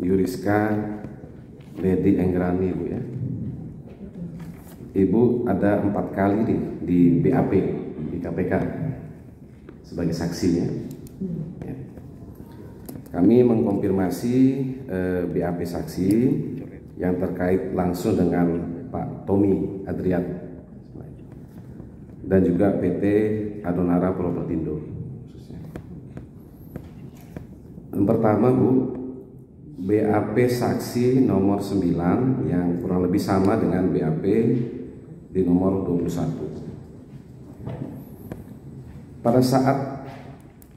Yuriska Lady Enggrani, Ibu ya. Ibu ada 4 kali nih di BAP di KPK sebagai saksinya. Ya. Kami mengkonfirmasi BAP saksi yang terkait langsung dengan Pak Tommy Adrian dan juga PT Adonara Propertindo. Yang pertama, Bu, BAP saksi nomor 9 yang kurang lebih sama dengan BAP di nomor 21. Pada saat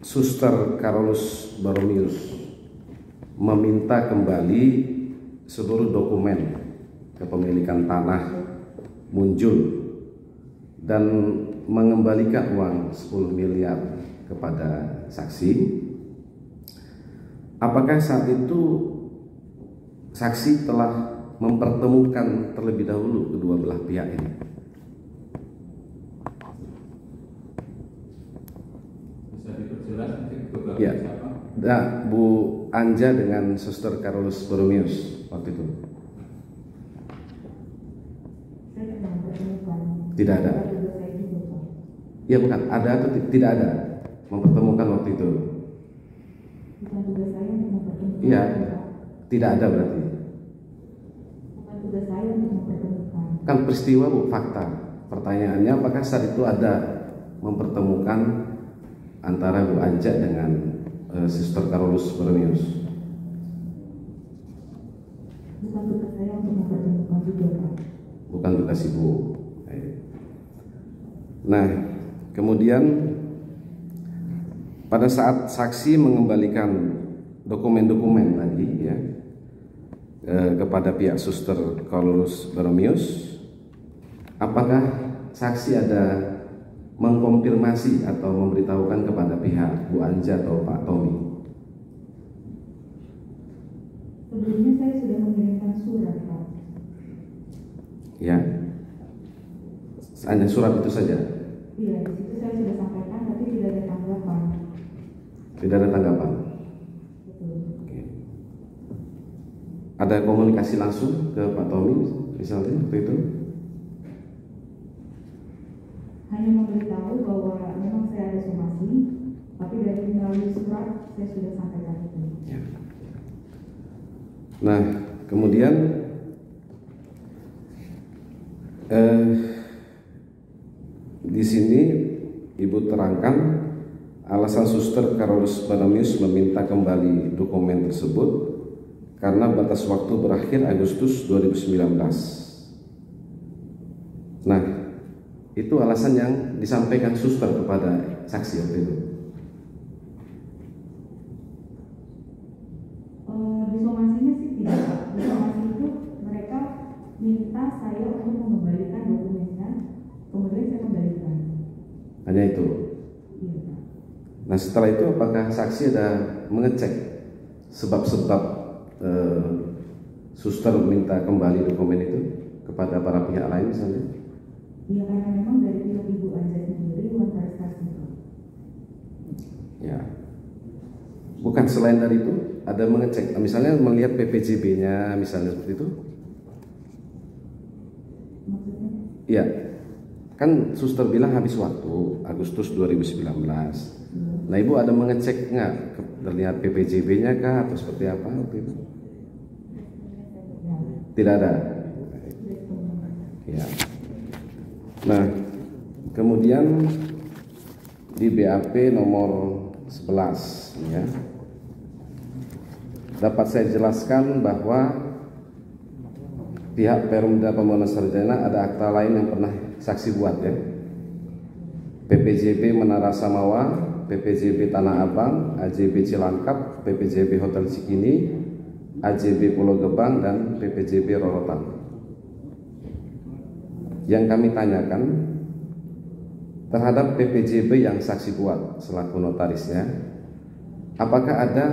Suster Carolus Borromeus meminta kembali seluruh dokumen kepemilikan tanah Munjul dan mengembalikan uang 10 miliar kepada saksi, apakah saat itu saksi telah mempertemukan terlebih dahulu kedua belah pihak ini? Bisa diperjelas beberapa Ya, siapa? Bu Anja dengan Suster Carolus Borromeus waktu itu. Tidak ada. Ya, bukan, ada atau tidak ada mempertemukan waktu itu? Bukan tugas saya untuk mempertemukan. Iya, tidak ada berarti. Bukan tugas saya untuk mempertemukan. Kan peristiwa, Bu, fakta. Pertanyaannya apakah saat itu ada mempertemukan antara Bu Anja dengan Suster Carolus Borromeus? Bukan tugas saya untuk mempertemukan juga, Pak. Bukan tugas Ibu. Nah, kemudian pada saat saksi mengembalikan dokumen-dokumen tadi ya kepada pihak Suster Carolus Borromeus, apakah saksi ada mengkonfirmasi atau memberitahukan kepada pihak Bu Anja atau Pak Tommy? Sebelumnya saya sudah mengirimkan surat, Pak. Ya, hanya surat itu saja. Iya, di situ saya sudah sampaikan, tapi tidak ada tanggapan. Tidak ada tanggapan. Betul. Oke. Ada komunikasi langsung ke Pak Tommy misalnya waktu itu? Hanya memberitahu bahwa memang saya ada somasi, tapi dari melalui surat saya sudah sampaikan itu. Ya. Nah, kemudian di sini Ibu terangkan alasan Suster Carolus Borromeus meminta kembali dokumen tersebut karena batas waktu berakhir Agustus 2019. Nah, itu alasan yang disampaikan Suster kepada saksi waktu itu. Di somasinya sih tidak, Pak. Di somasi itu mereka minta saya untuk mengembalikan dokumennya, kemudian saya kembalikan. Hanya itu. Iya, Pak. Nah, setelah itu apakah saksi ada mengecek sebab-sebab Suster minta kembali dokumen itu kepada para pihak lain misalnya? Iya, karena memang dari pihak Ibu Anja sendiri memfasilitasi, Pak. Ya. Bukan selain dari itu, ada mengecek, misalnya melihat PPJB-nya misalnya seperti itu? Maksudnya? Iya. Kan Suster bilang habis waktu Agustus 2019. Nah, Ibu ada mengecek nggak terlihat PPJB-nya kah atau seperti apa waktu itu? Tidak ada. Ya. Nah, kemudian di BAP nomor 11 ya, dapat saya jelaskan bahwa pihak Perumda Pembangunan Sarjana ada akta lain yang pernah saksi buat ya. PPJB Menara Samawa, PPJB Tanah Abang, AJB Cilangkap, PPJB Hotel Cikini, AJB Pulau Gebang, dan PPJB Rorotan. Yang kami tanyakan terhadap PPJB yang saksi buat selaku notarisnya, apakah ada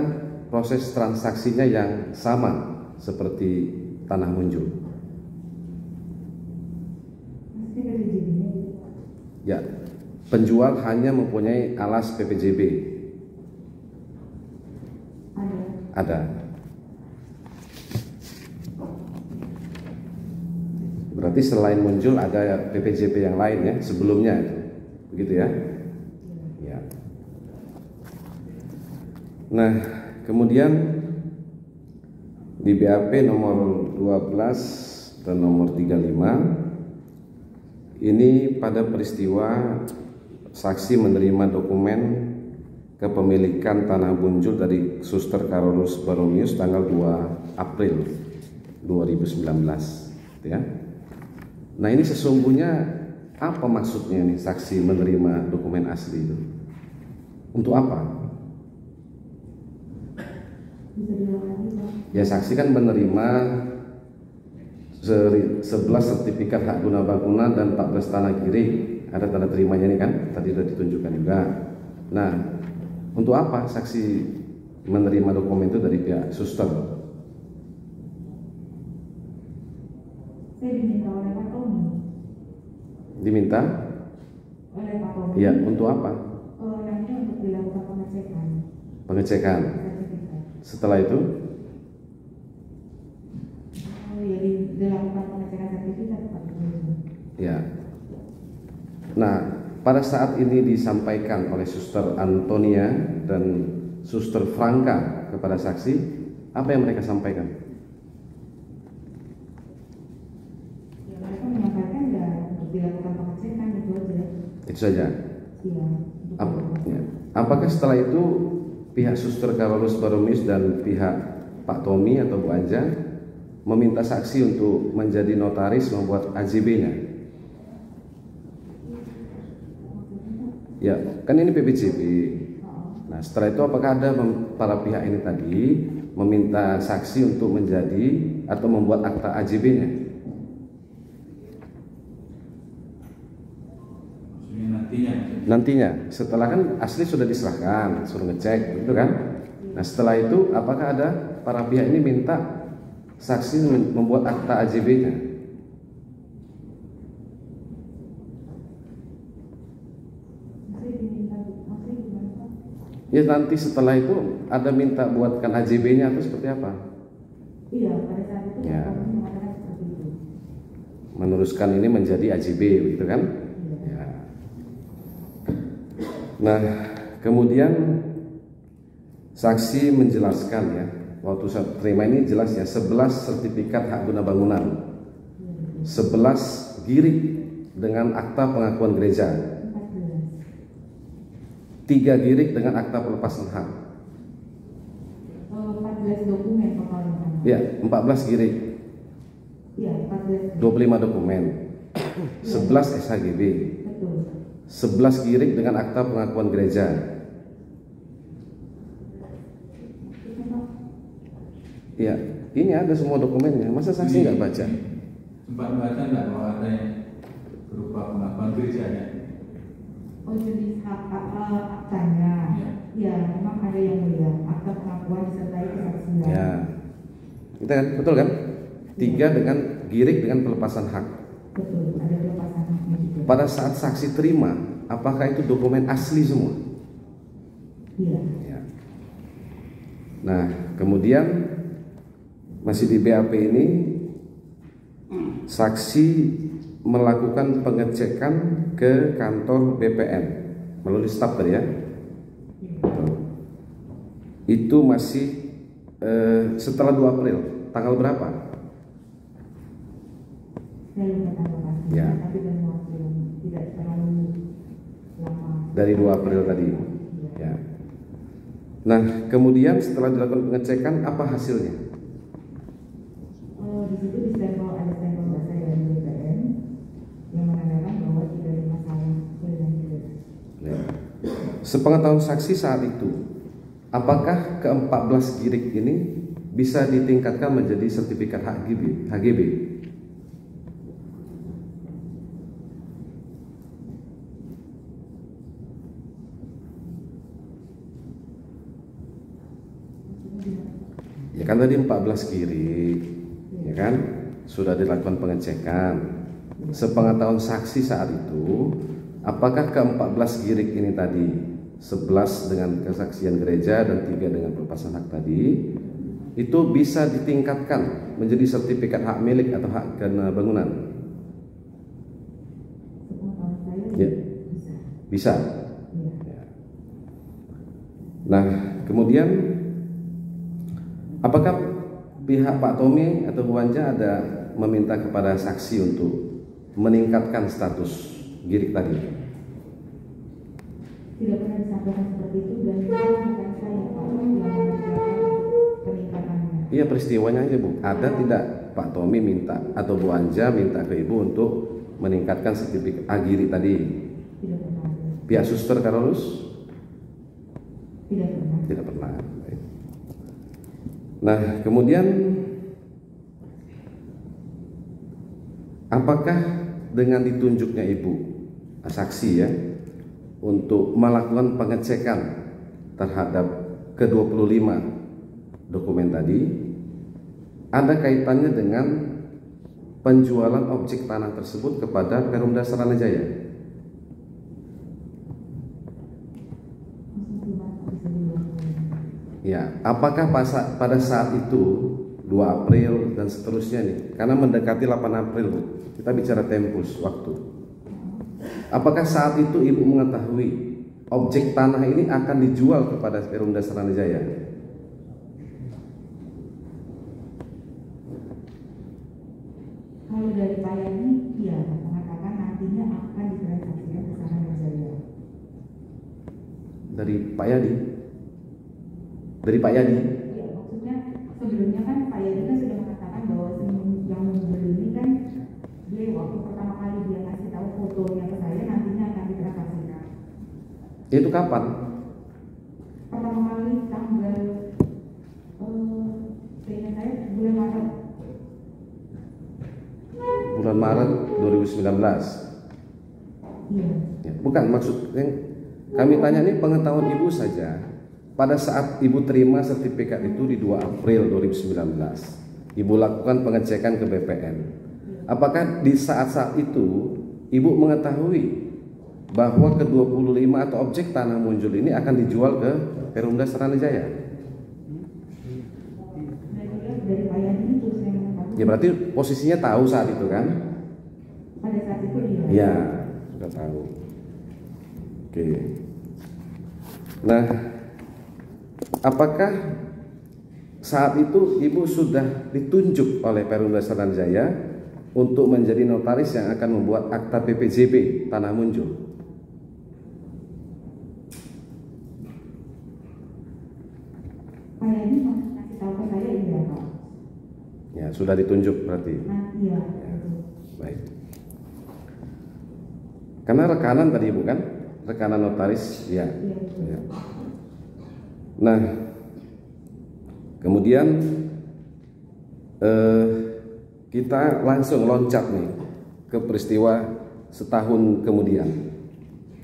proses transaksinya yang sama seperti tanah Munjul? Maksudnya PPJB-nya? Ya, penjual hanya mempunyai alas PPJB. Ada. Ada. Berarti selain muncul ada PPJP yang lain ya sebelumnya itu. Begitu ya? Ya. Nah, kemudian di BAP nomor 12 dan nomor 35 ini pada peristiwa saksi menerima dokumen kepemilikan tanah Bunjul dari Suster Carolus Baromius tanggal 2 April 2019 ya. Nah, ini sesungguhnya apa maksudnya nih saksi menerima dokumen asli itu? Untuk apa? Ya, saksi kan menerima 11 sertifikat hak guna bangunan dan 14 tanah kiri. Ada tanda terimanya nih kan, tadi sudah ditunjukkan juga. Nah, untuk apa saksi menerima dokumen itu dari pihak suster? Saya diminta oleh Pak Tommy. Diminta? Oleh Pak Tommy. Ya, untuk apa? Nanti untuk dilakukan pengecekan. Pengecekan. Setelah itu? Ya, dilakukan pengecekan sertifikat Pak. Ya. Nah, pada saat ini disampaikan oleh Suster Antonia dan Suster Franka kepada saksi, apa yang mereka sampaikan? Ya, mereka menyampaikan ya untuk dilakukan pengecekan itu aja. Itu saja. Iya. Ya. Apakah setelah itu pihak Suster Carolus Baromius dan pihak Pak Tommy atau Bu Anja meminta saksi untuk menjadi notaris membuat AJB-nya? Ya, kan ini PPJP. Nah, setelah itu apakah ada para pihak ini tadi meminta saksi untuk menjadi atau membuat akta AJB-nya? Nantinya, setelah kan asli sudah diserahkan, suruh ngecek, gitu kan? Nah, setelah itu apakah ada para pihak ini minta saksi membuat akta AJB-nya? Ya, nanti setelah itu ada minta buatkan AJB-nya atau seperti apa? Iya, pada saat itu ya. Kami mengatakan seperti itu. Meneruskan ini menjadi AJB, begitu kan? Iya. Ya. Nah, kemudian saksi menjelaskan ya, waktu saya terima ini jelas ya, 11 sertifikat hak guna bangunan, 11 girik dengan akta pengakuan gereja, 3 girik dengan akta pelepasan hak. 14 dokumen totalnya. Ya, 14 girik. Iya, 14. 25 dokumen. 11 SHGB. Betul. 11 girik dengan akta pengakuan gereja. Ya, ini ada semua dokumennya. Masa saksi nggak baca? Sempat baca nggak bahwa ada yang berupa pengakuan gerejanya? Oh, jenis aktanya. Ya, memang ada yang mulia. Akta pengakuan disertai kesaksian. Ya, kita kan betul kan? 3 dengan girik dengan pelepasan hak. Betul, ada pelepasan haknya juga. Pada saat saksi terima, apakah itu dokumen asli semua? Iya. Ya. Nah, kemudian masih di BAP ini saksi melakukan pengecekan ke kantor BPN melalui staf tadi ya. Itu masih setelah 2 April, tanggal berapa? Saya lupa tanggal pasti, Ya. tapi dalam waktu yang tidak terlalu lama. Dari 2 April tadi. Ya. Nah, kemudian setelah dilakukan pengecekan, apa hasilnya? Di situ di stempel ada stempel basah dari BPN yang menandakan bahwa tidak ada masalah dengan gereja. Ya. Sepengetahuan saksi saat itu, apakah ke-14 girik ini bisa ditingkatkan menjadi sertifikat HGB? Ya kan tadi 14 girik, ya kan? Sudah dilakukan pengecekan. Sepengetahuan saksi saat itu, apakah ke-14 girik ini tadi 11 dengan kesaksian gereja dan 3 dengan pelepasan hak tadi itu bisa ditingkatkan menjadi sertifikat hak milik atau hak guna bangunan? Bisa. Iya. Ya. Nah, kemudian apakah pihak Pak Tommy atau Bu Anja ada meminta kepada saksi untuk meningkatkan status Girik tadi? Tidak pernah disampaikan seperti itu dan bukan saya Pak yang mengerjakan peningkatannya. Iya, peristiwanya aja Bu. Ada tidak Pak Tommy minta atau Bu Anja minta ke Ibu untuk meningkatkan sertifikat Girik tadi? Tidak pernah ada. Pihak Suster Carolus? Tidak pernah. Tidak pernah. Baik. Nah, kemudian apakah dengan ditunjuknya Ibu saksi ya untuk melakukan pengecekan terhadap ke-25 dokumen tadi ada kaitannya dengan penjualan objek tanah tersebut kepada Perumda Saranajaya? Ya, apakah pada saat itu 2 April dan seterusnya nih, karena mendekati 8 April, kita bicara tempus waktu. Apakah saat itu Ibu mengetahui objek tanah ini akan dijual kepada Perumda Saranajaya? Kalau dari Pak Yani, iya, mengatakan nantinya akan ditransaksikan ke Saranajaya. Dari Pak Yadi? Dari Pak Yadi? Iya, maksudnya sebelumnya kan Pak Yani kan sudah mengatakan bahwa yang membeli ini kan dia waktu pertama kali dia ngasih tahu fotonya ke saya nantinya akan ditransaksikan. Itu kapan? Pertama kali tanggal kayaknya saya bulan Maret. Bulan Maret 2019. Iya. Ya, bukan maksud yang kami tanya ini pengetahuan Ibu saja. Pada saat Ibu terima sertifikat itu di 2 April 2019, Ibu lakukan pengecekan ke BPN. Apakah di saat-saat itu Ibu mengetahui bahwa ke-25 atau objek tanah muncul ini akan dijual ke Perumda Saranajaya? Dari Pak Yani itu saya mengetahui. Ya berarti posisinya tahu saat itu kan? Pada saat itu dia. Ya, sudah tahu. Oke. Nah, apakah saat itu Ibu sudah ditunjuk oleh Perumda Saranajaya untuk menjadi notaris yang akan membuat akta PPJB Tanah Munjul? Pak Yani ngasih tahu ke saya iya Pak. Ya, sudah ditunjuk berarti. Nah, iya. Ya, baik. Karena rekanan tadi Ibu kan? Rekanan notaris, ya. Iya, betul. Ya. Nah, kemudian kita langsung loncat nih ke peristiwa setahun kemudian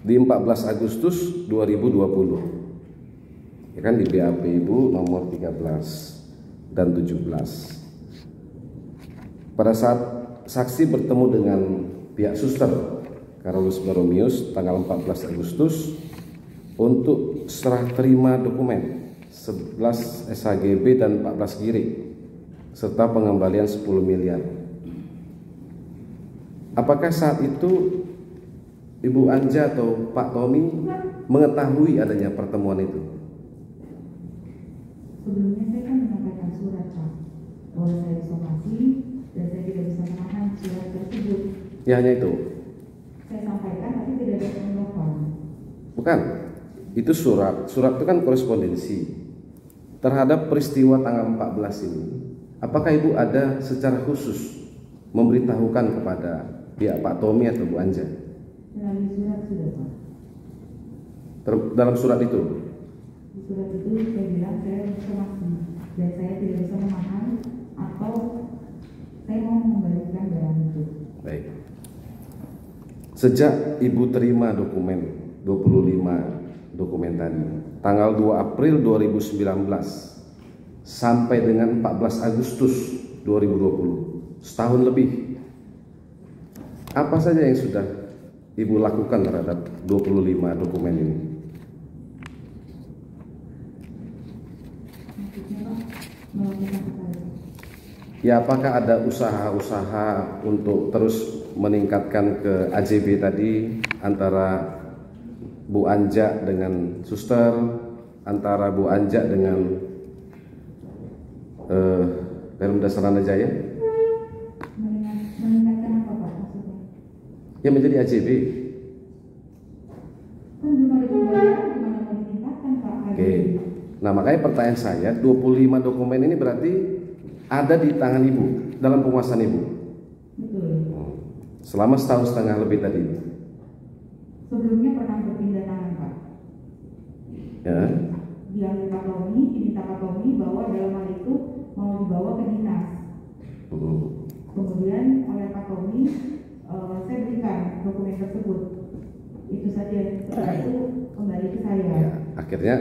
di 14 Agustus 2020 ya kan, di BAP Ibu nomor 13 dan 17. Pada saat saksi bertemu dengan pihak Suster Carolus Baromius tanggal 14 Agustus untuk serah terima dokumen 11 SHGB dan 14 Girik serta pengembalian 10 miliar. Apakah saat itu Ibu Anja atau Pak Tommy mengetahui adanya pertemuan itu? Sebelumnya saya kan menyampaikan surat Pak bahwa saya disomasi dan saya tidak bisa menahan surat tersebut. Ya, hanya itu. Saya sampaikan tapi tidak ada penanggapan. Bukan. Itu surat. Surat itu kan korespondensi terhadap peristiwa tanggal 14 ini. Apakah Ibu ada secara khusus memberitahukan kepada pihak Pak Tommy atau Bu Anja? Melalui surat sudah Pak. Dalam surat itu? Di surat itu saya bilang saya disomasi dan saya tidak bisa menahan atau saya mau mengembalikan barang itu. Baik. Sejak Ibu terima dokumen 25 dokumen tadi tanggal 2 April 2019 sampai dengan 14 Agustus 2020, setahun lebih, apa saja yang sudah Ibu lakukan terhadap 25 dokumen ini? Maksudnya Pak, melakukan apa itu? Ya, apakah ada usaha-usaha untuk terus meningkatkan ke AJB tadi antara Bu Anja dengan suster, antara Bu Anja dengan Perumda Saranajaya? Mengingatkan apa Pak maksudnya? Ya menjadi AJB. Kan belum ada pembayaran, gimana mau ditingkatkan Pak? Oke. Nah makanya pertanyaan saya, 25 dokumen ini berarti ada di tangan Ibu, dalam penguasaan Ibu? Betul. Selama setahun setengah lebih tadi? Sebelumnya pernah berpindah tangan Pak. Ya. Diambil Pak Tommy, diminta Pak Tommy bahwa dalam hal itu mau dibawa ke dinas. Kemudian oleh Pak Tommy, saya berikan dokumen tersebut. Itu saja. Setelah itu kembali ke saya. Ya, akhirnya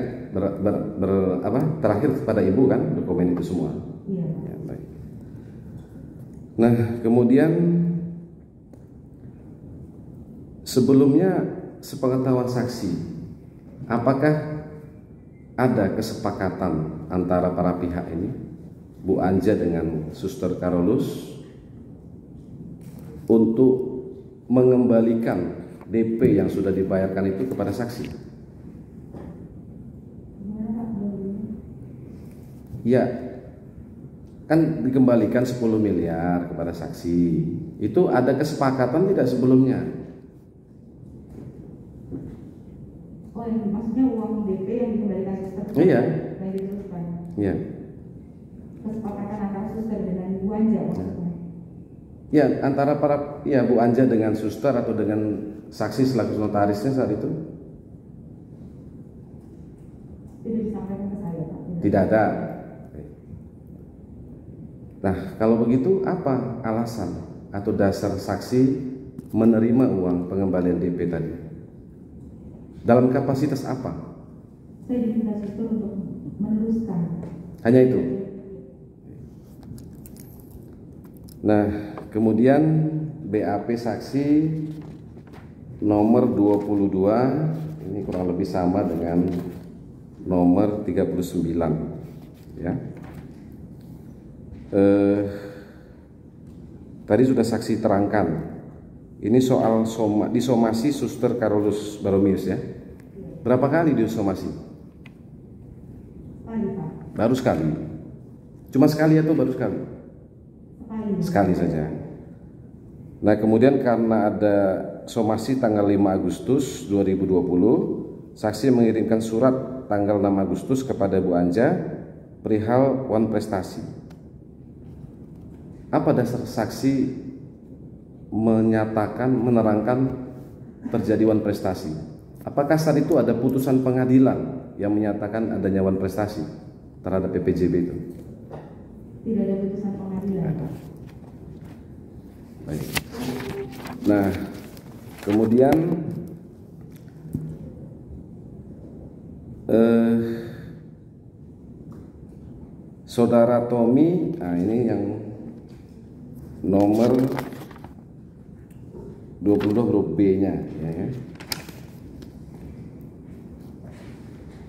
terakhir kepada Ibu kan dokumen itu semua. Iya. Ya, baik. Nah kemudian sebelumnya sepengetahuan saksi, apakah ada kesepakatan antara para pihak ini, Bu Anja dengan Suster Karolus, untuk mengembalikan DP yang sudah dibayarkan itu kepada saksi? Ya, kan dikembalikan 10 miliar kepada saksi. Itu ada kesepakatan tidak sebelumnya? Oh, yang maksudnya uang DP yang dikembalikan suster? Iya. Yang diteruskan. Iya. Kesepakatan antara suster dengan Bu Anja maksudnya? Ya, antara Bu Anja dengan suster atau dengan saksi selaku notarisnya saat itu? Tidak disampaikan ke saya Pak. Tidak ada. Nah, kalau begitu apa alasan atau dasar saksi menerima uang pengembalian DP tadi? Dalam kapasitas apa? Saya diminta suster untuk meneruskan. Hanya itu. Nah, kemudian BAP saksi nomor 22, ini kurang lebih sama dengan nomor 39, ya. Tadi sudah saksi terangkan. Ini soal disomasi Suster Karolus Baromius ya. Berapa kali disomasi? Sekali Pak. Baru sekali. Cuma sekali atau baru sekali? Sekali. Sekali saja. Nah kemudian karena ada somasi tanggal 5 Agustus 2020, saksi mengirimkan surat tanggal 6 Agustus kepada Bu Anja perihal wan prestasi. Apa dasar saksi menerangkan terjadi wan prestasi? Apakah saat itu ada putusan pengadilan yang menyatakan adanya wan prestasi terhadap PPJB itu? Tidak ada putusan pengadilan. Ada. Baik. Nah, kemudian Saudara Tommy, nah ini yang nomor 22 huruf B-nya ya.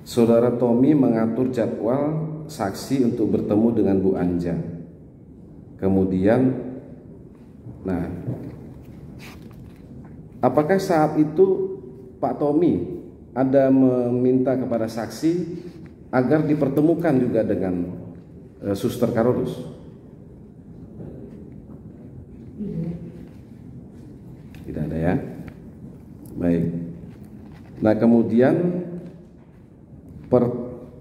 Saudara Tommy mengatur jadwal saksi untuk bertemu dengan Bu Anja. Kemudian nah, apakah saat itu Pak Tommy ada meminta kepada saksi agar dipertemukan juga dengan Suster Karolus? Tidak ada ya. Baik. Nah kemudian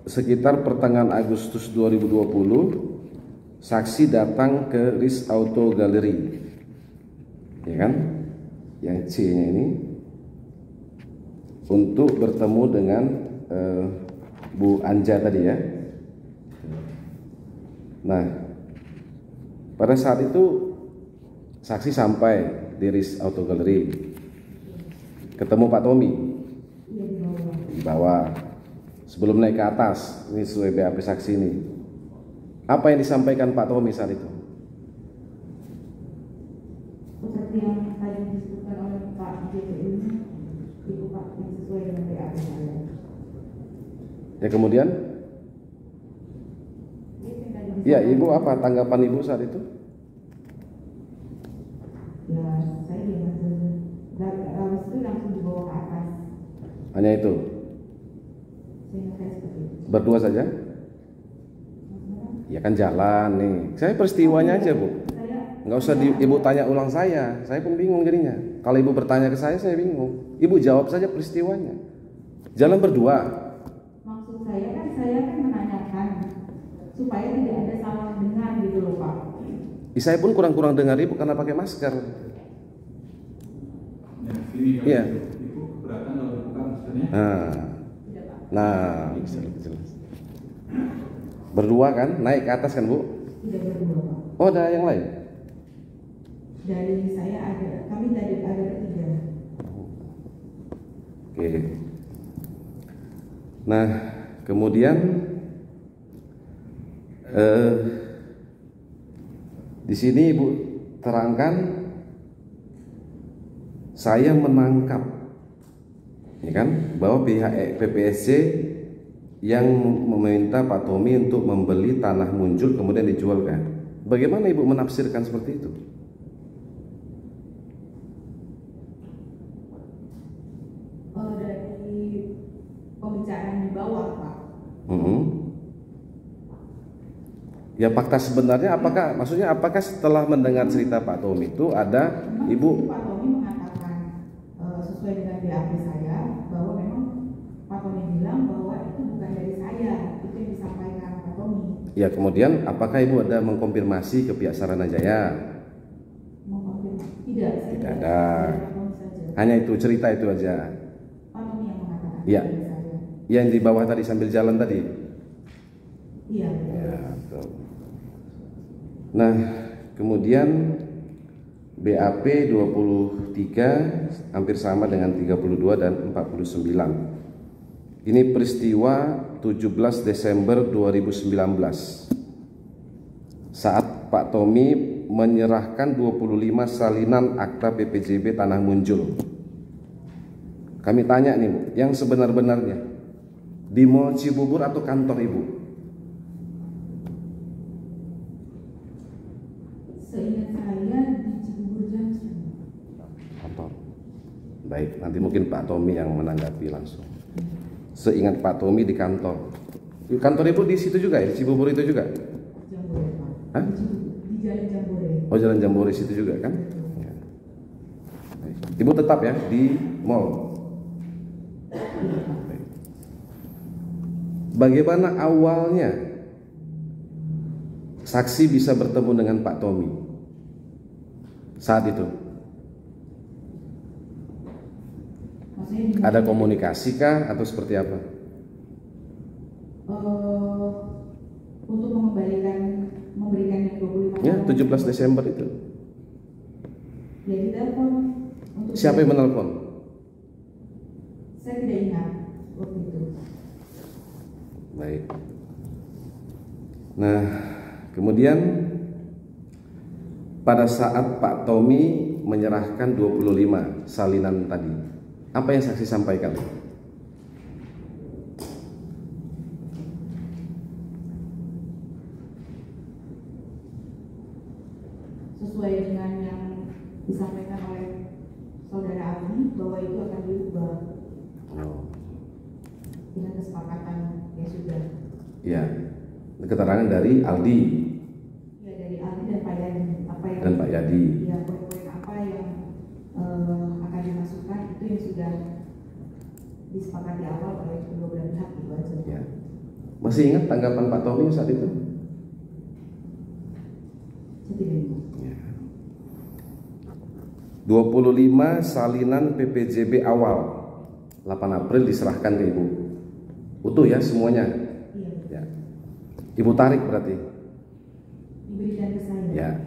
sekitar pertengahan Agustus 2020 saksi datang ke RIS Auto Gallery, ya kan, yang C-nya ini, untuk bertemu dengan Bu Anja tadi ya. Nah pada saat itu saksi sampai di RIS Auto Gallery, ketemu Pak Tommy di bawah. Sebelum naik ke atas, ini sesuai BAP saksi ini, apa yang disampaikan Pak Tommy saat itu? Seperti yang tadi disebutkan oleh Pak JPU, itu Pak, yang sesuai dengan BAP saya. Ya kemudian? Ya Ibu, apa tanggapan Ibu saat itu? Ya saya diam saja. Lalu itu langsung dibawa ke atas. Hanya itu. Seingat saya seperti itu. Berdua saja? Ya kan jalan nih. Saya peristiwanya aja, Bu. Nggak usah Ibu tanya ulang saya pun bingung jadinya. Kalau Ibu bertanya ke saya bingung. Ibu jawab saja peristiwanya. Jalan berdua. Maksud saya kan menanyakan supaya tidak ada salah dengar gitu loh Pak. Saya pun kurang-kurang dengar Ibu karena pakai masker. Ya, sini kan Iya. Ibu keberatan kalau buka maskernya? Tidak Pak. Nah, bisa lebih jelas. Berdua kan, naik ke atas kan Bu? Tidak berdua Pak. Oh, ada yang lain? Dari saya kami tadi ada bertiga. Oke. Nah, kemudian di sini Ibu terangkan saya menangkap, ya kan, bahwa pihak PPSC yang meminta Pak Tommy untuk membeli tanah Munjul kemudian dijualkan. Bagaimana Ibu menafsirkan seperti itu? Dari pembicaraan di bawah Pak. Ya fakta sebenarnya apakah setelah mendengar cerita Pak Tommy itu ada Memang Ibu? Pak Tommy mengatakan sesuai dengan BAP saya bahwa memang Pak Tommy bilang bahwa itu bukan dari saya, itu yang disampaikan Pak Tommy. Ya kemudian apakah Ibu ada mengkonfirmasi ke pihak Saranajaya? Mengkonfirmasi tidak, saya Tidak ada. Pak Tommy saja. Hanya itu cerita itu aja. Pak Tommy yang mengatakan Iya. dari saya. Yang di bawah tadi sambil jalan tadi. Iya. Ya, betul. Nah, kemudian BAP 23 hampir sama dengan 32 dan 49. Ini peristiwa 17 Desember 2019. Saat Pak Tommy menyerahkan 25 salinan akta PPJB Tanah Munjul. Kami tanya nih Bu, yang sebenar-benarnya di Mall Cibubur atau kantor Ibu? Seingat saya di Cibubur Junction. Kantor. Baik, nanti mungkin Pak Tommy yang menanggapi langsung. Seingat Pak Tommy di kantor. Kantor Ibu di situ juga ya? Di Cibubur itu juga? Jambore Pak. Hah? Di Jalan Jambore. Oh, Jalan Jambore situ juga kan? Ya. Baik. Ibu tetap ya di mall. Baik. Bagaimana awalnya saksi bisa bertemu dengan Pak Tommy saat itu? Maksudnya di Ada komunikasi kah atau seperti apa? Untuk memberikan yang 25 Ya, 17 Desember itu. Ya di telepon. Siapa yang menelpon? Saya tidak ingat waktu itu. Baik. Nah, kemudian pada saat Pak Tommy menyerahkan 25 salinan tadi, apa yang saksi sampaikan? Sesuai dengan yang disampaikan oleh saudara Abi bahwa itu akan diubah dengan kesepakatan yang sudah. Ya, keterangan dari Aldi Ya dari Abi dan Pak Yadi. dan Pak Yadi. Ya poin-poin apa yang akan dimasukkan itu yang sudah disepakati awal oleh kedua belah pihak itu aja. Ya. Masih ingat tanggapan Pak Tommy saat itu? Saya tidak ingat. Ya. 25 salinan PPJB awal 8 April diserahkan ke Ibu. Utuh ya semuanya. Iya. Ya. Ibu tarik berarti. Diberikan ke saya. Ya.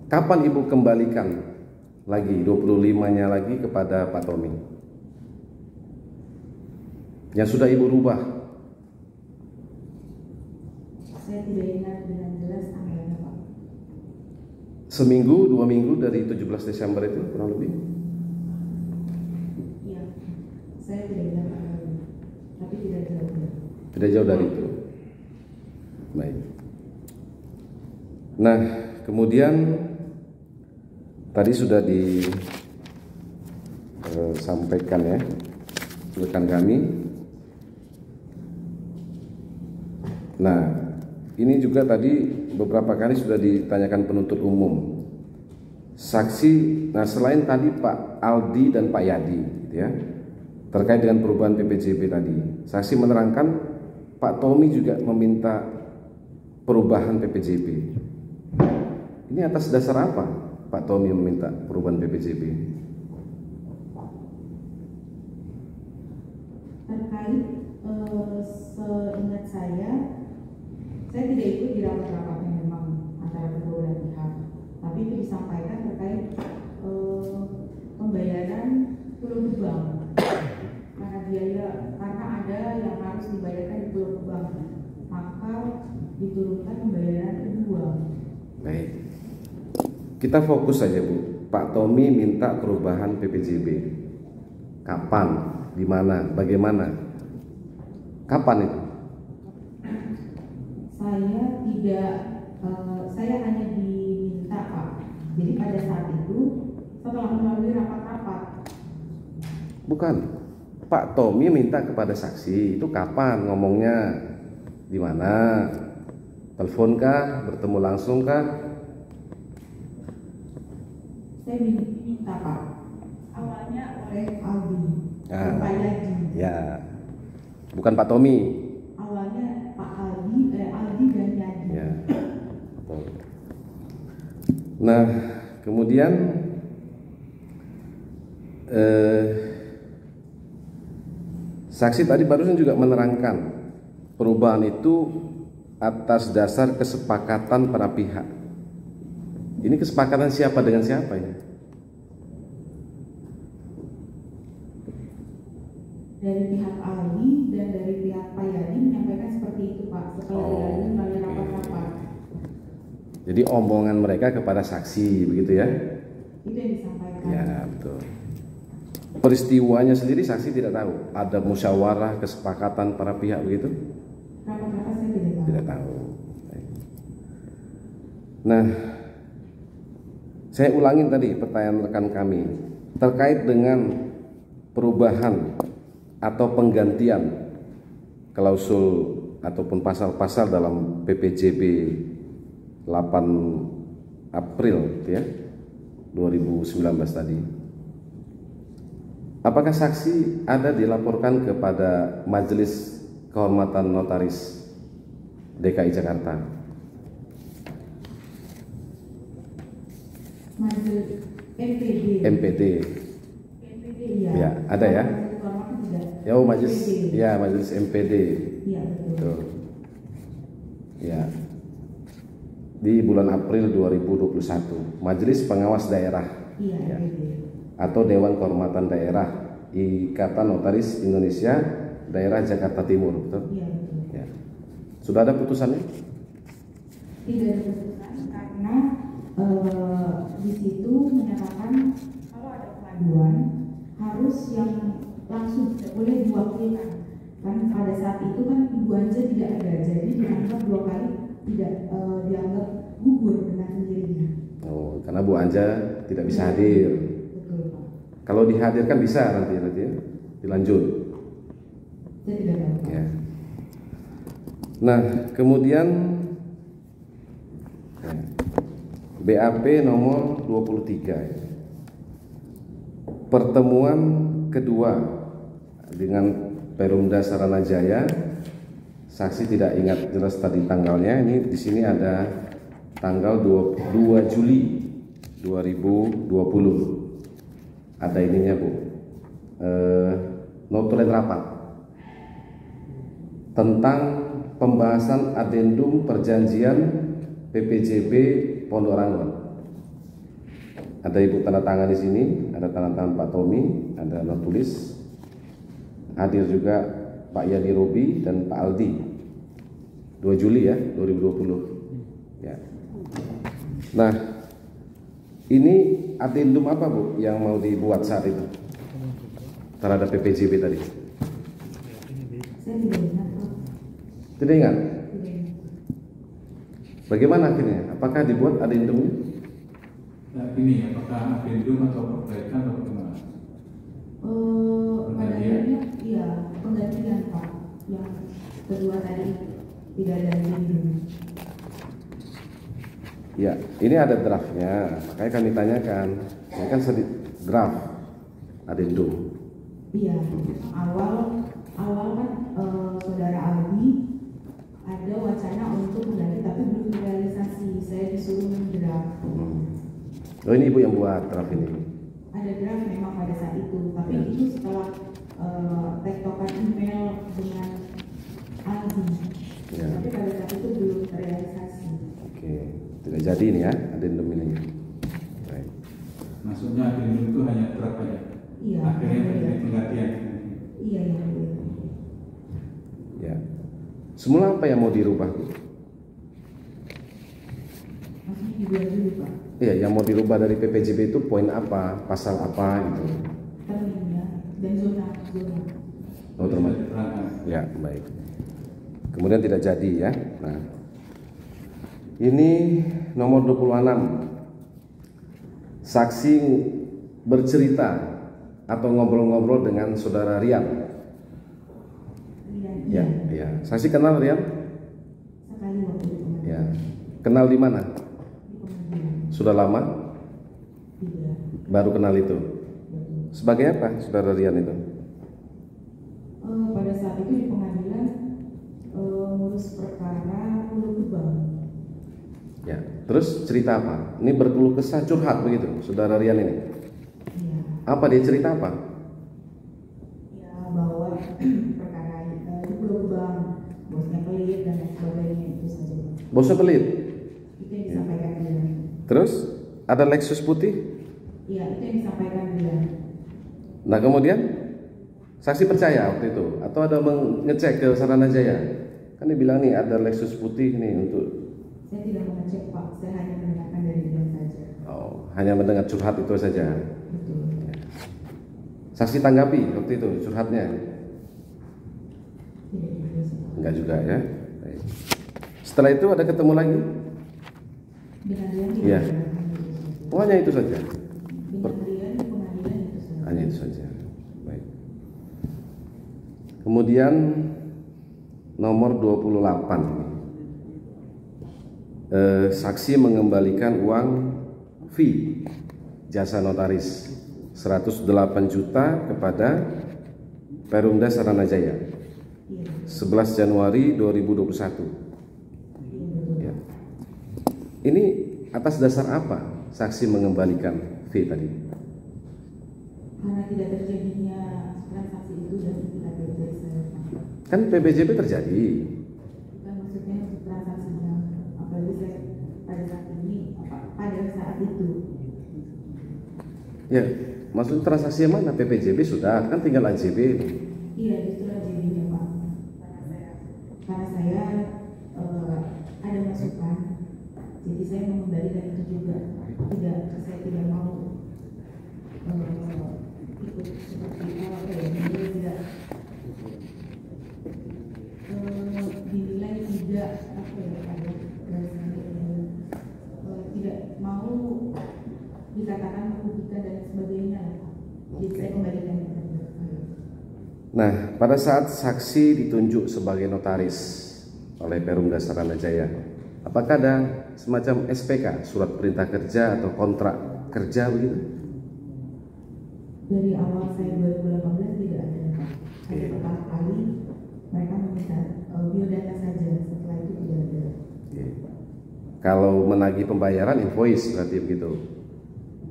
Kapan Ibu kembalikan lagi 25-nya lagi kepada Pak Tommy? Yang sudah Ibu rubah. Saya tidak ingat dengan jelas tanggalnya Pak. Seminggu, 2 minggu dari 17 Desember itu kurang lebih. Iya. Saya tidak ingat tanggalnya. Tapi tidak jauh. Tidak jauh dari itu. Baik. Nah, kemudian tadi sudah disampaikan ya rekan kami. Nah, ini juga tadi beberapa kali sudah ditanyakan penuntut umum. Saksi, nah selain tadi Pak Aldi dan Pak Yadi, gitu ya, terkait dengan perubahan PPJB tadi, saksi menerangkan Pak Tommy juga meminta perubahan PPJB. Ini atas dasar apa Pak Tommy meminta perubahan PPJB? Terkait seingat saya tidak ikut di rapat-rapatnya memang antara kedua belah pihak, tapi itu disampaikan terkait pembayaran Pulau Gebang karena ada yang harus dibayarkan di Pulau Gebang, maka diturunkan pembayaran kedua. Baik, kita fokus saja Bu. Pak Tommy minta perubahan PPJB. Kapan? Di mana? Bagaimana? Kapan itu? Saya hanya diminta Pak. Jadi pada saat itu setelah melalui rapat-rapat. Bukan. Pak Tommy minta kepada saksi. Itu kapan ngomongnya? Di mana? Telepon kah? Bertemu langsung kah? Saya diminta Pak. Awalnya oleh Aldi. Pak Yadi. Ya. Bukan Pak Tommy. Awalnya Pak Aldi dan Yadi. Ya. Nah, kemudian saksi tadi barusan juga menerangkan perubahan itu atas dasar kesepakatan para pihak. Ini kesepakatan siapa dengan siapa ini? Dari pihak Aldi dan dari pihak Pak Yadi menyampaikan seperti itu Pak, setelah dilalui melalui rapat-rapat. Jadi omongan mereka kepada saksi, begitu ya? Itu yang disampaikan. Ya, betul. Peristiwanya sendiri saksi tidak tahu. Ada musyawarah kesepakatan para pihak begitu? Rapat-rapat saya tidak tahu. Tidak tahu. Nah, saya ulangin tadi pertanyaan rekan kami terkait dengan perubahan atau penggantian klausul ataupun pasal-pasal dalam PPJB 8 April ya 2019 tadi. Apakah saksi ada dilaporkan kepada Majelis Kehormatan Notaris DKI Jakarta? Majelis MPD. Ya, ada ya? Ya, majelis MPD. Iya, betul. Ya. Di bulan April 2021, Majelis Pengawas Daerah. Iya, ya. MPD. Atau Dewan Kehormatan Daerah Ikatan Notaris Indonesia Daerah Jakarta Timur, betul? Iya, betul. Ya. Sudah ada putusannya? Tidak ada putusan karena di situ menyatakan kalau ada pengaduan harus yang langsung, tidak boleh diwakilkan. Kan pada saat itu kan Ibu Anja tidak ada, jadi dianggap 2 kali tidak dianggap gugur dengan sendirinya. Oh, karena Bu Anja tidak bisa hadir. Betul Pak. Kalau dihadirkan bisa nanti ya, dilanjut. Saya tidak tahu. Ya. Nah, kemudian BAP nomor 23 ya. Pertemuan kedua dengan Perumda Saranajaya, saksi tidak ingat jelas tadi tanggalnya. Ini di sini ada tanggal 2 Juli 2020. Ada ininya Bu, notulen rapat tentang pembahasan adendum perjanjian PPJB Pondok Rangon. Ada ibu tanda tangan di sini, ada tanda tangan Pak Tommy, ada not tulis. Hadir juga Pak Yadi Robi dan Pak Aldi. 2 Juli ya 2020. Ya. Nah, ini adendum apa Bu yang mau dibuat saat itu terhadap PPJB tadi? Saya tidak ingat Pak. Tidak ingat? Tidak ingat. Bagaimana akhirnya? Apakah dibuat adendumnya? Nah, ini apakah adendum atau perbaikan atau bagaimana? Pada penggantian. Iya, penggantian Pak. Yang kedua tadi tidak ada addendum. Ya, ini ada draftnya, makanya kami tanyakan. Ini kan draft addendum. Iya, awal kan saudara Aldi ada wacana untuk mengganti tapi belum realisasi. Saya disuruh mendraft. Oh, ini Ibu yang buat draft ini. Ada draft memang pada saat itu, tapi itu setelah tektokan email dengan Aldi. Ya. Tapi pada saat itu belum terrealisasi. Oke, tidak jadi ini ya addendum ini. Baik. Maksudnya addendum itu hanya draft aja. Iya. Akhirnya terjadi penggantian. Iya, iya. Ya. Semula apa yang mau dirubah, Bu? Maksudnya dibuat dulu Pak. Iya, yang mau dirubah dari PPJB itu poin apa, pasal apa gitu. Terminnya dan zona. Oh, termasuk. Ya, baik. Kemudian tidak jadi ya. Nah, ini nomor 26. Saksi bercerita atau ngobrol-ngobrol dengan saudara Rian. Ya, ya. Saksi kenal Rian? Sekali waktu itu. Ya. Kenal di mana? Di pengadilan. Sudah lama? Tidak. Baru kenal itu. Betul. Sebagai apa saudara Rian itu? Pada saat itu di pengadilan ngurus perkara Pulau Gebang. Ya. Terus cerita apa? Ini berkeluh kesah curhat begitu, saudara Rian ini. Iya. Apa dia cerita apa? Ya bahwa perkara di Pulau Gebang bosnya pelit dan lain sebagainya itu saja. Bosnya pelit. Itu yang disampaikan dia. Terus ada Lexus putih. Iya, itu yang disampaikan dia. Nah kemudian saksi percaya waktu itu atau ada mengecek ke Saranajaya? Kan dibilang nih ada Lexus putih nih untuk. Saya tidak mengecek Pak, saya hanya mendengarkan dari dia saja. Oh, hanya mendengar curhat itu saja. Betul. Saksi tanggapi waktu itu curhatnya? Tidak juga sih. Enggak juga ya. Baik. Setelah itu ada ketemu lagi? Dengan dia di Iya. pengadilan. Oh, hanya itu saja. Dengan dia di pengadilan itu saja. Hanya itu saja. Baik. Kemudian nomor 28. Saksi mengembalikan uang fee jasa notaris 108 juta kepada Perumda Saranajaya Iya. 11 Januari 2021. Iya, betul. Ya. Ini atas dasar apa saksi mengembalikan fee tadi? Karena tidak terjadinya transaksi itu dan tidak terjadi saya. Kan PBJB terjadi. Bukan maksudnya untuk transaksinya, apalagi saya pada saat ini, pada saat itu. Ya, maksud transaksi yang mana? PPJB sudah, kan tinggal AJB itu. Iya, justru jadinya Pak. Karena saya ada masukan, jadi saya mengembalikan itu juga. Saya tidak mau ikut seperti apa ya, tidak dinilai tidak apa ya, tidak mau dikatakan merugikan dan sebagainya. Jadi saya kembalikan itu. Nah, pada saat saksi ditunjuk sebagai notaris oleh Perumda Saranajaya, apakah ada semacam SPK, surat perintah kerja atau kontrak kerja begitu? Dari awal saya 2018 tidak ada. Hanya pertama kali mereka meminta biodata saja, setelah itu tidak ada. Oke. Kalau menagih pembayaran invoice berarti begitu.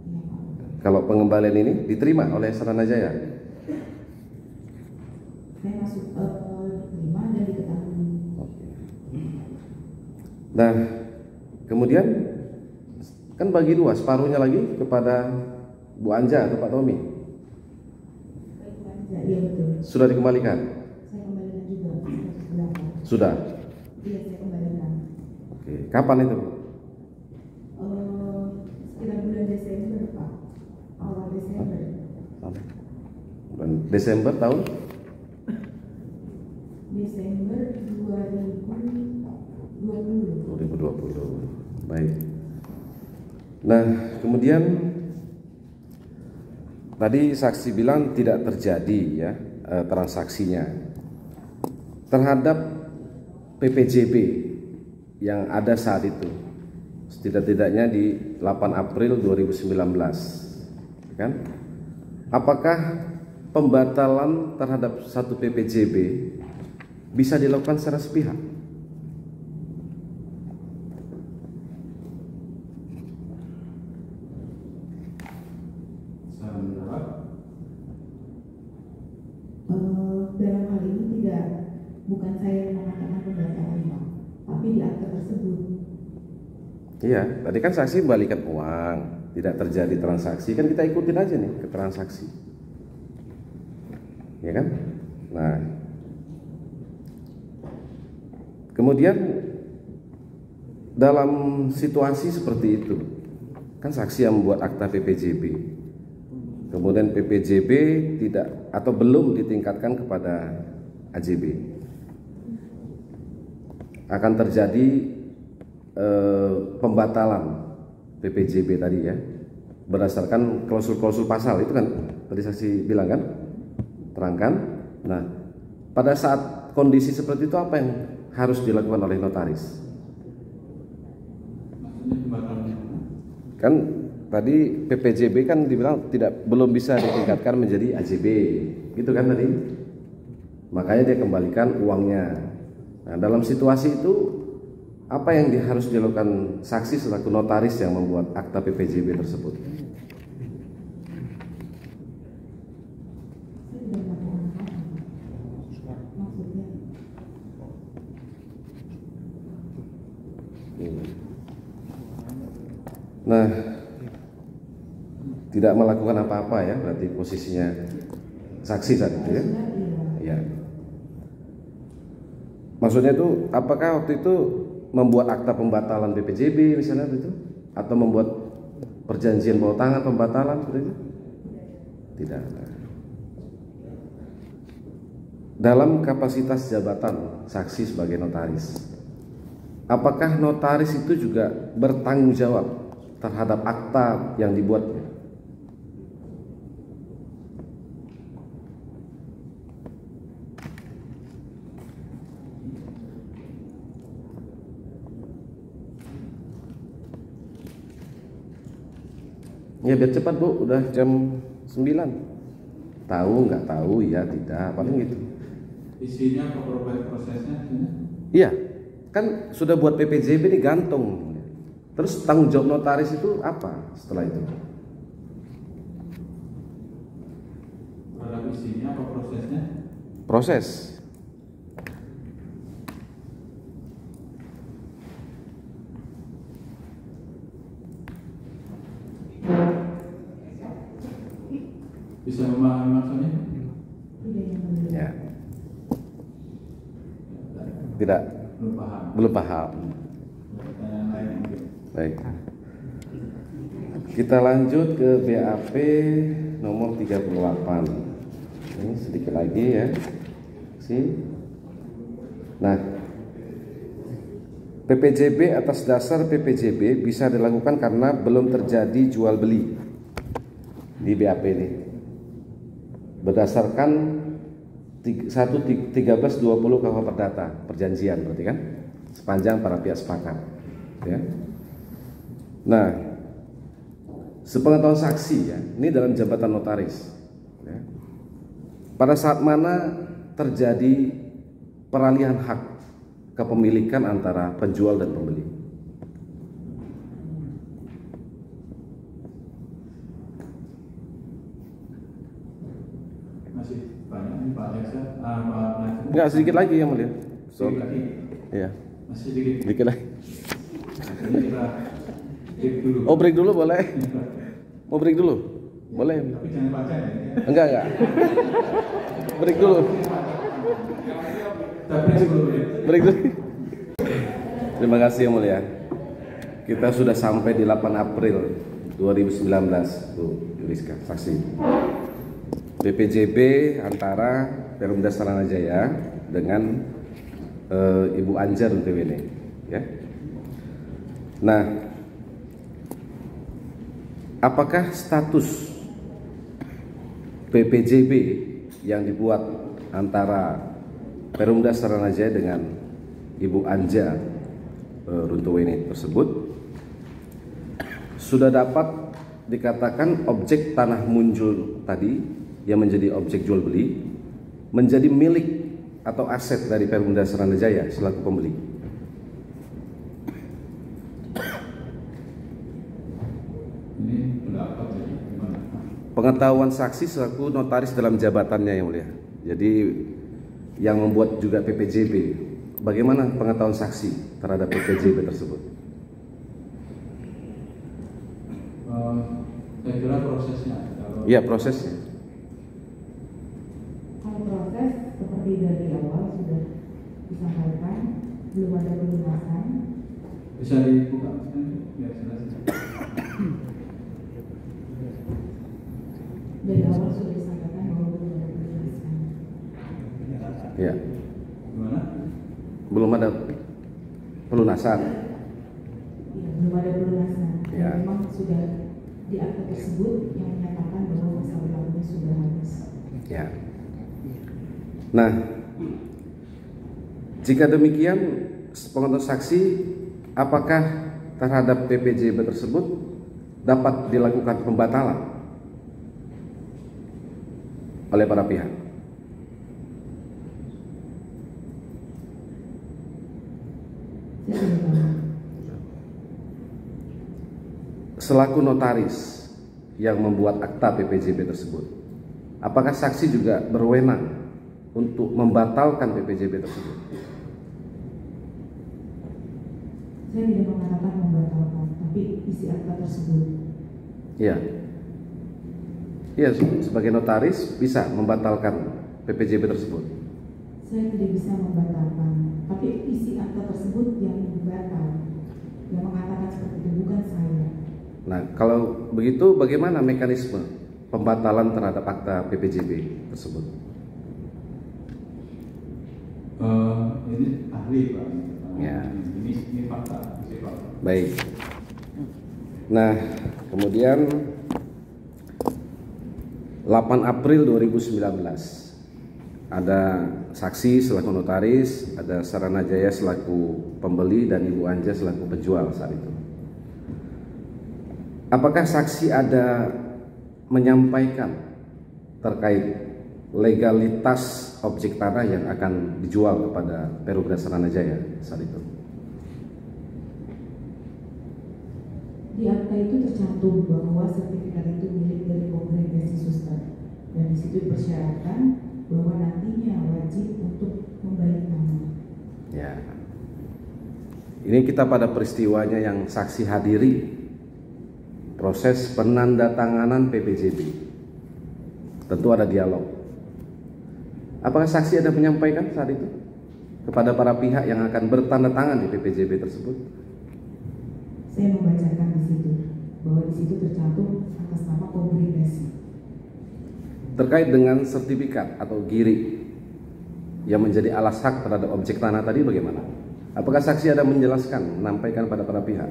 Ya, Pak. Kalau pengembalian ini diterima oleh Saranajaya. Saya masuk diterima dan diketahui. Oke. Nah, kemudian kan bagi dua, separuhnya lagi kepada Bu Anja atau Pak Tommy. Iya betul. Sudah dikembalikan? Saya kembalikan juga. Berapa? Sudah. Iya saya kembalikan. Oke. Kapan itu? Sekitar bulan Desember Pak. Awal Desember. Bulan Desember tahun? Desember 2020. 2020. Baik. Nah, kemudian tadi saksi bilang tidak terjadi ya transaksinya terhadap PPJB yang ada saat itu, setidak-tidaknya di 8 April 2019, kan? Apakah pembatalan terhadap satu PPJB bisa dilakukan secara sepihak? Dalam hal ini bukan saya yang mengatakan pembatalan, Pak, tapi di akta tersebut. Iya, tadi kan saksi membalikan uang, tidak terjadi transaksi, kan kita ikutin aja nih ke transaksi, ya kan? Nah, kemudian dalam situasi seperti itu, kan saksi yang membuat akta PPJB, kemudian PPJB tidak atau belum ditingkatkan kepada AJB, akan terjadi pembatalan PPJB tadi ya, berdasarkan klausul-klausul pasal itu kan tadi saksi bilang kan, terangkan. Nah, pada saat kondisi seperti itu apa yang harus dilakukan oleh notaris? Kan tadi PPJB kan dibilang belum bisa ditingkatkan menjadi AJB, gitu kan tadi. Makanya dia kembalikan uangnya. Nah, dalam situasi itu apa yang harus dilakukan saksi selaku notaris yang membuat akta PPJB tersebut? Nah, tidak melakukan apa-apa ya, berarti posisinya saksi saat itu ya. Ya. Maksudnya itu apakah waktu itu membuat akta pembatalan PPJB misalnya itu, atau membuat perjanjian bawah tangan pembatalan seperti itu? Tidak. Dalam kapasitas jabatan saksi sebagai notaris, apakah notaris itu juga bertanggung jawab terhadap akta yang dibuatnya? Ya biar cepat Bu, udah jam 9. Tahu nggak tahu, ya tidak, paling gitu. Isinya prosesnya? Iya, kan sudah buat PPJB ini gantung. Terus tanggung jawab notaris itu apa setelah itu? Terhadap isinya apa prosesnya? Proses. Bisa memahami maksudnya? Ya. Tidak. Belum paham. Belum paham. Pertanyaan lain mungkin. Baik. Kita lanjut ke BAP nomor 38. Ini sedikit lagi ya. Nah, PPJB atas dasar PPJB bisa dilakukan karena belum terjadi jual beli di BAP ini. Berdasarkan 1320 KUH Perdata, perjanjian berarti kan, sepanjang para pihak sepakat ya. Nah, sepengetahuan saksi ya, ini dalam jabatan notaris ya, pada saat mana terjadi peralihan hak kepemilikan antara penjual dan pembeli? Masih banyak nih Pak Alexa, Pak. Enggak, sedikit lagi yang mulia. Sedikit lagi. Iya. Masih sedikit. Sedikit lagi. Jadi kita break dulu. Oh, break dulu boleh. Mau break dulu? Boleh. Tapi jangan baca ya. Enggak. Break dulu. Kita break dulu. Break dulu. Terima kasih yang mulia. Kita sudah sampai di 8 April 2019, Bu Yuriska, saksi. BPJB antara Perumda Saranajaya dengan Ibu Anjar untuk ini, ya. Nah, apakah status BPJB yang dibuat antara Perumda Saranajaya dengan Ibu Anja Runtuweni tersebut sudah dapat dikatakan objek tanah muncul tadi yang menjadi objek jual beli menjadi milik atau aset dari Perumda Saranajaya selaku pembeli. Ini pendapat jadi gimana? Pengetahuan saksi selaku notaris dalam jabatannya yang mulia. Jadi yang membuat juga PPJB, bagaimana pengetahuan saksi terhadap PPJB tersebut? Saya kira prosesnya. Iya, prosesnya. Kalau proses seperti dari awal sudah disampaikan, belum ada pelunasan. Bisa dibuka? Ya, jelas. Dari awal sudah disampaikan bahwa belum ada pelunasan. Ya, Gimana? belum ada pelunasan. Ya, belum ada pelunasan. Ya. Memang sudah di akta tersebut yang menyatakan bahwa masa berlakunya sudah habis. Ya. Nah, jika demikian, pengetahuan saksi, apakah terhadap PPJB tersebut dapat dilakukan pembatalan oleh para pihak? Saya tidak tahu. Selaku notaris yang membuat akta PPJB tersebut, apakah saksi juga berwenang untuk membatalkan PPJB tersebut? Saya tidak mengatakan membatalkan, tapi isi akta tersebut. Iya. Iya, sebagai notaris bisa membatalkan PPJB tersebut. Saya tidak bisa membatalkan, tapi isi akta tersebut yang batal, yang mengatakan seperti itu, bukan saya. Nah, kalau begitu bagaimana mekanisme pembatalan terhadap akta PPJB tersebut? Ini ahli Pak. Ya. Ini fakta. Baik. Nah, kemudian 8 April 2019 ada saksi selaku notaris, ada Saranajaya selaku pembeli dan Ibu Anja selaku penjual saat itu. Apakah saksi ada menyampaikan terkait legalitas objek tanah yang akan dijual kepada Perumda Saranajaya saat itu? Di akta itu tercantum bahwa sertifikat itu milik dari kongregasi suster, dan di situ dipersyaratkan bahwa nantinya wajib untuk membalik nama. Ya. Ini kita pada peristiwanya yang saksi hadiri, proses penandatanganan PPJB. Tentu ada dialog. Apakah saksi ada menyampaikan saat itu kepada para pihak yang akan bertanda tangan di PPJB tersebut? Saya membacakan di situ bahwa di situ tercantum atas nama kongregasi. Terkait dengan sertifikat atau giri yang menjadi alas hak terhadap objek tanah tadi bagaimana? Apakah saksi ada menjelaskan, menampaikan pada para pihak?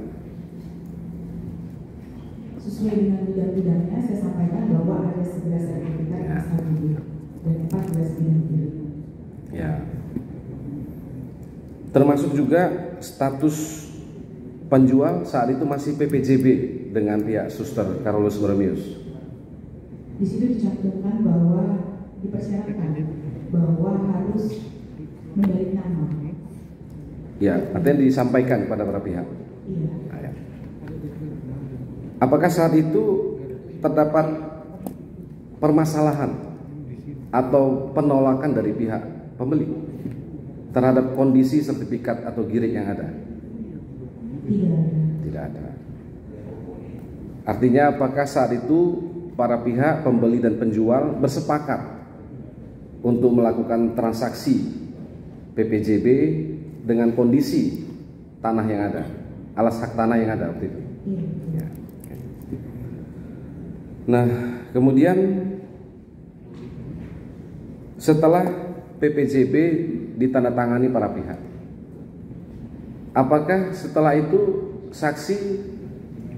Sesuai dengan bidang-bidangnya, saya sampaikan bahwa ada 11 sertifikat Ya. yang dan 14 bidang kiri. Ya. Termasuk juga status penjual saat itu masih PPJB dengan pihak Suster Carolus Borromeus. Di situ dicantumkan bahwa dipersyaratkan bahwa harus membalik nama. Ya, artinya disampaikan kepada para pihak. Iya. Nah, ya. Apakah saat itu terdapat permasalahan atau penolakan dari pihak pembeli terhadap kondisi sertifikat atau giring yang ada? Tidak ada. Tidak ada. Artinya apakah saat itu para pihak pembeli dan penjual bersepakat untuk melakukan transaksi PPJB dengan kondisi tanah yang ada, alas hak tanah yang ada waktu itu? Iya. Ya. Nah, kemudian setelah PPJB ditandatangani para pihak, apakah setelah itu saksi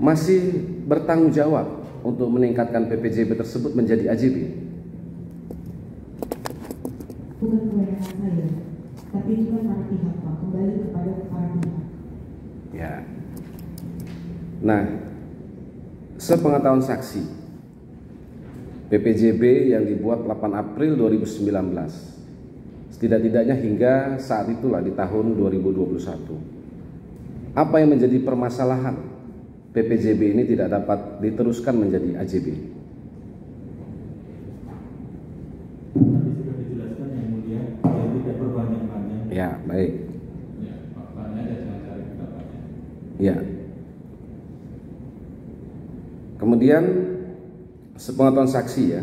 masih bertanggung jawab untuk meningkatkan PPJB tersebut menjadi AJB? dengan saya, tapi juga para pihak Pak, kembali kepada para pihak. Ya. Nah, sepengetahuan saksi, PPJB yang dibuat 8 April 2019, setidak-tidaknya hingga saat itulah di tahun 2021. Apa yang menjadi permasalahan PPJB ini tidak dapat diteruskan menjadi AJB? Tadi sudah dijelaskan yang mulia, yang tidak berpanjang-panjang. Ya, baik. Ya, faktanya ada jangan cari pendapatnya. Ya. Kemudian sepengetahuan saksi ya,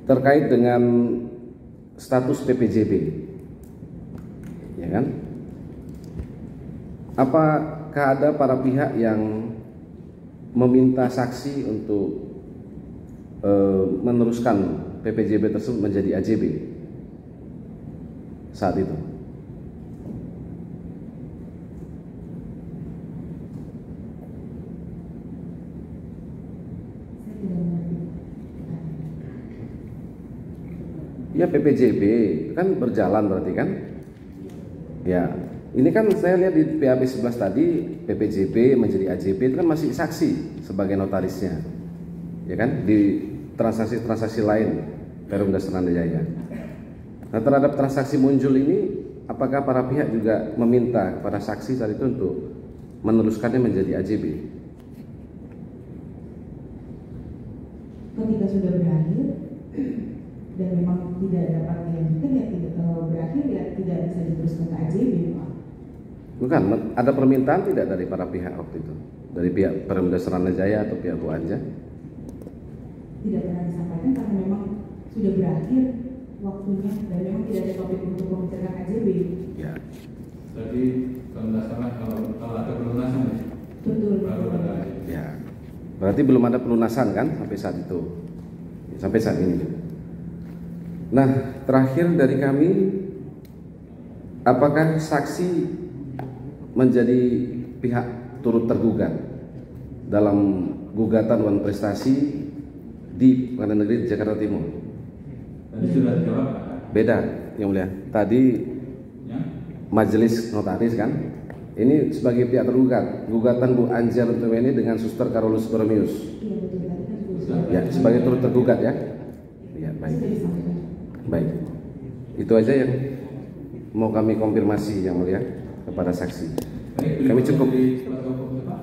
terkait dengan status PPJB, ya kan? Apakah ada para pihak yang meminta saksi untuk meneruskan PPJB tersebut menjadi AJB saat itu? Ya, PPJB kan berjalan berarti kan? Ya, ini kan saya lihat di PAP 11 tadi PPJB menjadi AJB itu kan masih saksi sebagai notarisnya, ya kan? Di transaksi-transaksi lain Perumda Seranajaya. Nah, terhadap transaksi muncul ini, apakah para pihak juga meminta kepada saksi saat itu untuk meneruskannya menjadi AJB? Ketika sudah berakhir dan memang tidak dapat dilanjutkan, ya tidak berakhir, ya tidak bisa diteruskan ke AJB, Pak. Bukan, ada permintaan tidak dari para pihak waktu itu? Dari pihak Perumda Seranajaya atau pihak Bu Anja? Tidak pernah disampaikan karena memang sudah berakhir waktunya dan memang tidak ada topik untuk membicarakan AJB. Ya. Jadi kalau tidak salah kalau ada pelunasan ya, Betul. baru ada AJB. Ya. Berarti belum ada pelunasan kan sampai saat itu? Sampai saat ini. Nah, terakhir dari kami, apakah saksi menjadi pihak turut tergugat dalam gugatan wan prestasi di Pengadilan Negeri Jakarta Timur? Tadi sudah dijawab Pak. Beda, yang mulia. Tadi Ya. majelis notaris kan, ini sebagai pihak tergugat, gugatan Bu Anja Runtuweni dengan Suster Carolus Borromeus. Iya betul, tadi kan sudah Ya, sebagai turut tergugat ya. Ya, baik. sudah disampaikan. Baik. Itu aja yang mau kami konfirmasi yang mulia kepada saksi. Baik, Kami cukup. dari Pak Gopur, Pak.